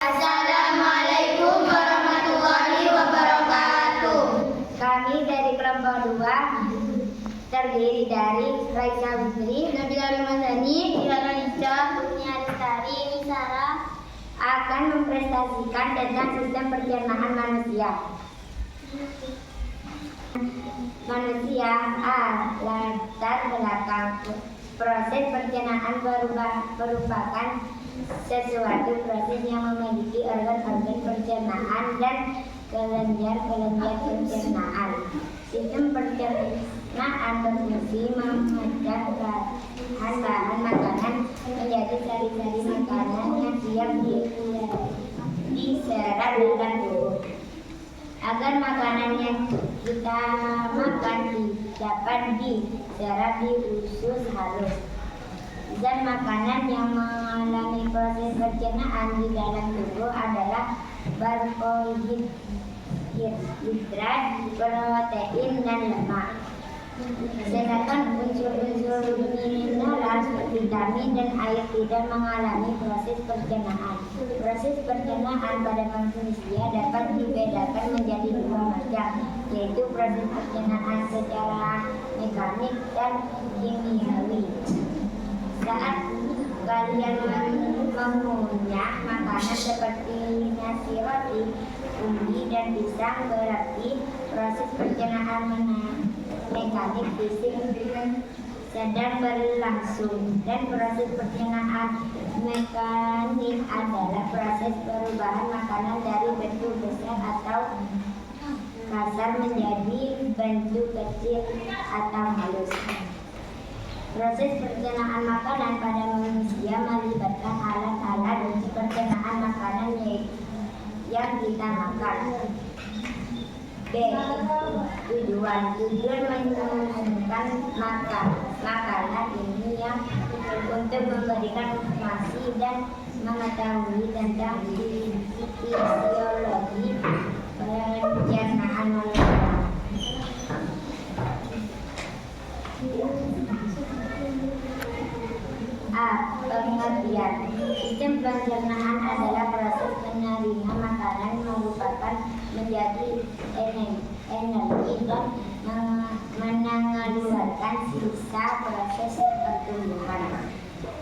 Assalamualaikum warahmatullahi wabarakatuh. Kami dari kelompok 2 terdiri dari Raisa Witri, Nabila Ramadhani, Ilham Ija, Kurnia Lestari, Nisara akan mempresentasikan tentang sistem pencernaan manusia. Manusia latar belakang proses pencernaan merupakan sesuatu proses yang memiliki organ-organ pencernaan dan kelenjar-kelenjar pencernaan. Sistem pencernaan berfungsi memecah bahan makanan menjadi sari-sari makanan yang siap diserap dalam tubuh. Agar makanan yang kita makan dapat diserap di usus halus. Dan makanan yang mengalami proses pencernaan di dalam tubuh adalah karbohidrat, protein, dan lemak. Sedangkan unsur-unsur mineral, vitamin, dan air tidak mengalami proses pencernaan. Proses pencernaan pada manusia dapat dibedakan menjadi dua macam, yaitu proses pencernaan secara mekanik dan kimiawi. Saat kalian mengunyah makanan seperti nasi, roti, ubi, dan pisang, berarti proses pencernaan mekanik fisik sedang berlangsung, dan proses pencernaan mekanik adalah proses perubahan makanan dari bentuk besar atau kasar menjadi bentuk kecil atau halus. Proses pencernaan makanan pada manusia melibatkan alat-alat pencernaan makanan yang kita makan. B. Tujuan menyusunkan makanan ini yang untuk memberikan informasi dan mengetahui tentang fisiologi pencernaan manusia. A. Pengertian. Sistem pencernaan adalah proses menerima makanan merupakan menjadi energi dan mengeluarkan sisa proses pertumbuhan.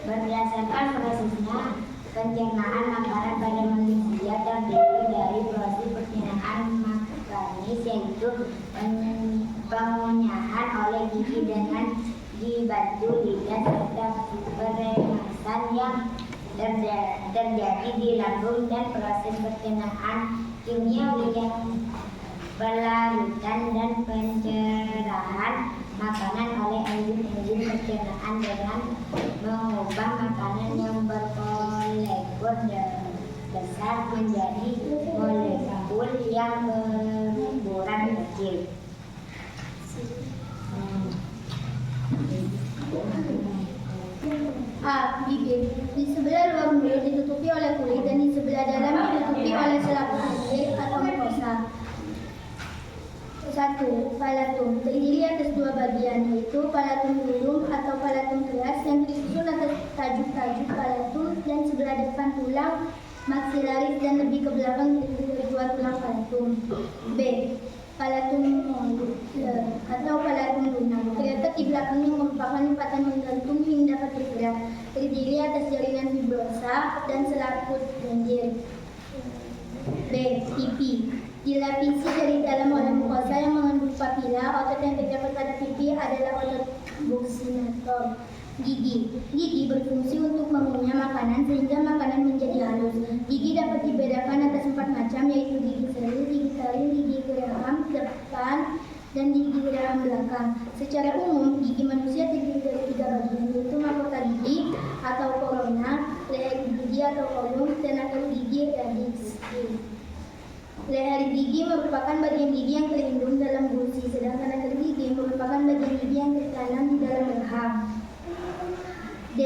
Berdasarkan prosesnya, pencernaan makanan pada manusia terdiri dari proses pencernaan mekanis, yaitu pengunyahan oleh gigi dengan dibantu lidah, serta peremasan yang terjadi di lambung, dan proses pencernaan kimiawi yang pelarutan dan pencerahan makanan oleh enzim-enzim pencernaan dengan mengubah makanan yang bermolekul besar menjadi molekul yang berukuran kecil. A. Bibir. Di sebelah luar mulut ditutupi oleh kulit dan di sebelah dalam ditutupi oleh selaput bibir atau mukosa. 1. Palatum. Terdiri atas dua bagian, yaitu palatum ulum atau palatum keras yang disusun atas tajuk-tajuk palatum dan sebelah depan tulang maksilaris dan lebih ke belakang dari dua tulang palatum. B. Palatum atau palatum lunak terletak di belakangnya, merupakan lipatan menggantung yang dapat bergerak, terdiri atas jaringan fibrosa dan selaput lendir. B. Pipi. Dilapisi dari dalam oleh mukosa yang mengandung papila. Otot yang terdapat pada pipi adalah otot buccinator. Gigi. Gigi berfungsi untuk mengunyah makanan sehingga makanan menjadi halus. Gigi dapat dibedakan atas 4 macam, yaitu gigi seri, gigi taring, gigi geraham depan, dan gigi geraham belakang. Secara umum, gigi manusia terdiri dari 3 bagian, yaitu mahkota gigi atau corona, leher gigi atau kolum, dan akar gigi radix. Leher gigi merupakan bagian gigi yang terlindung dalam gusi, sedangkan akar gigi merupakan bagian gigi yang tertanam di dalam rahang. D.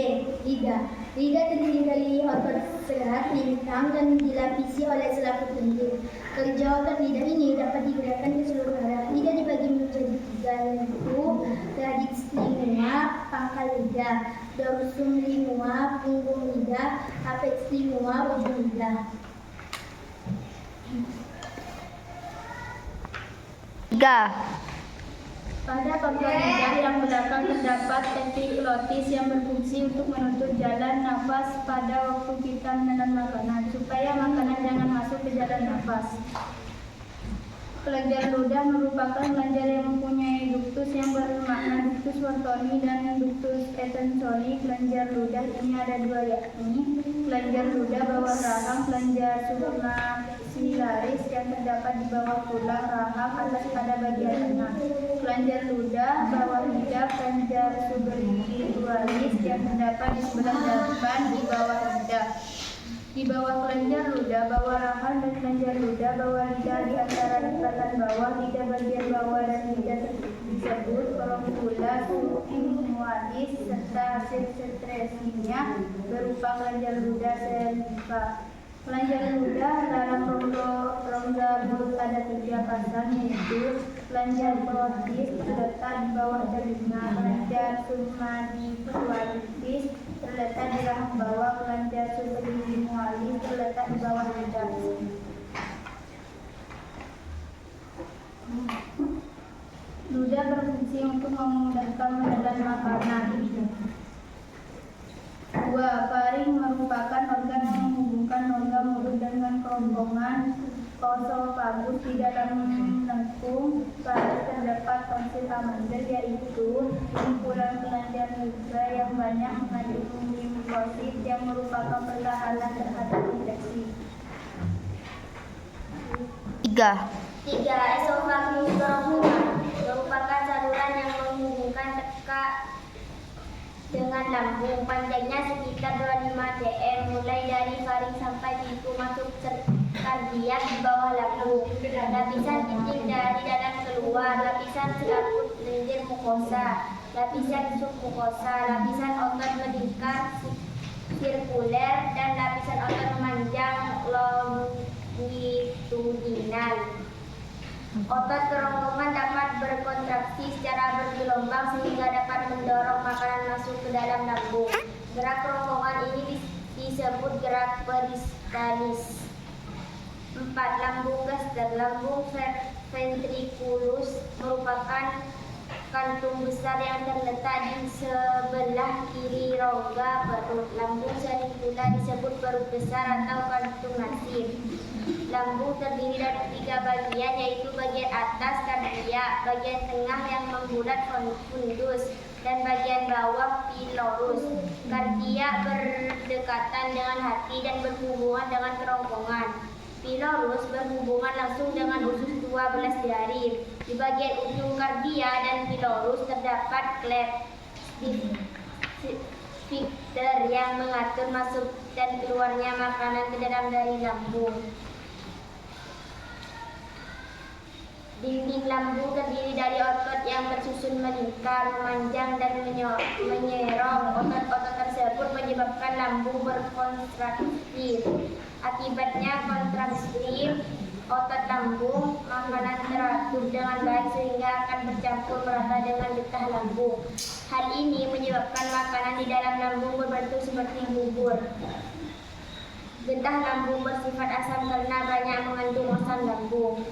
Lidah. Lidah terdiri dari otot serat, lintang, dan dilapisi oleh selaput lendir. Kerja otot lidah ini dapat digerakkan ke seluruh arah. Lidah dibagi menjadi 3, yaitu radix linua, pangkal lidah, dorsum linua, punggung lidah, apex linua, ujung lidah. Tiga. Pada bagian lidah yang belakang terdapat epiglotis yang berfungsi untuk menutup jalan nafas pada waktu kita menelan makanan, supaya makanan jangan masuk ke jalan nafas. Kelenjar ludah merupakan kelenjar yang mempunyai duktus yang bermakna duktus Wortoni dan duktus Etensoni. Kelenjar ludah ini ada dua, yakni kelenjar ludah bawah rahang, kelenjar submaxillaris yang terdapat di bawah tulang rahang atas pada bagian tengah. Kelenjar ludah bawah lidah, kelenjar sublingualis yang terdapat di sebelah depan di bawah lidah. Di bawah kelenjar ludah bawah rahang dan kelenjar ludah bawah lidah di antara lipatan bawah lidah bagian bawah dan lidah disebut frontula sublingualis serta secretionnya berupa kelenjar ludah saliva. Kelenjar ludah dalam rongga mulut ada tiga pasang, yaitu kelenjar glotis terletak di bawah telinga, kelenjar submandibulotis terletak di rahang bawah, kelenjar sublingualis terletak di bawah lidah. Ludah berfungsi untuk memudahkan menelan makanan. 2. Faring merupakan organ yang menghubungkan rongga mulut dengan kerongkongan osofagus. Di dalam lengkung faring terdapat tonsil amandel, yaitu kumpulan kelenjar ludah yang banyak mengandung limfosit yang merupakan pertahanan terhadap infeksi. 3. Esofagus merupakan saluran yang menghubungkan tekak dengan lambung. Panjangnya sekitar 25 cm, mulai dari faring sampai pintu masuk kardiak di bawah lambung. Lapisan titik dari dalam keluar, lapisan selaput lendir mukosa, lapisan submukosa, lapisan otot melingkar sirkuler, dan lapisan otot memanjang longitudinal. Otot kerongkongan dapat berkontraksi secara bergelombang sehingga dapat mendorong makanan masuk ke dalam lambung. Gerak kerongkongan ini disebut gerak peristalis. 4. Lambung gaster. Lambung ventriculus merupakan kantung besar yang terletak di sebelah kiri rongga perut. Lambung sericula disebut perut besar atau kantung nasir. Lambung terdiri dari 3 bagian, yaitu bagian atas kardiak, bagian tengah yang membulat fundus, dan bagian bawah pilorus. Kardiak berdekatan dengan hati dan berhubungan dengan kerongkongan. Pilorus berhubungan langsung dengan usus 12 jari. Di bagian ujung kardia dan pilorus terdapat klep sphincter yang mengatur masuk dan keluarnya makanan ke dalam dari lambung. Dinding lambung terdiri dari otot yang tersusun melingkar, memanjang, dan menyerong. Otot-otot tersebut menyebabkan lambung berkontraksi. Akibatnya kontraksi otot lambung, makanan teratur dengan baik sehingga akan bercampur merata dengan getah lambung. Hal ini menyebabkan makanan di dalam lambung berbentuk seperti bubur. Getah lambung bersifat asam karena banyak mengandung asam lambung.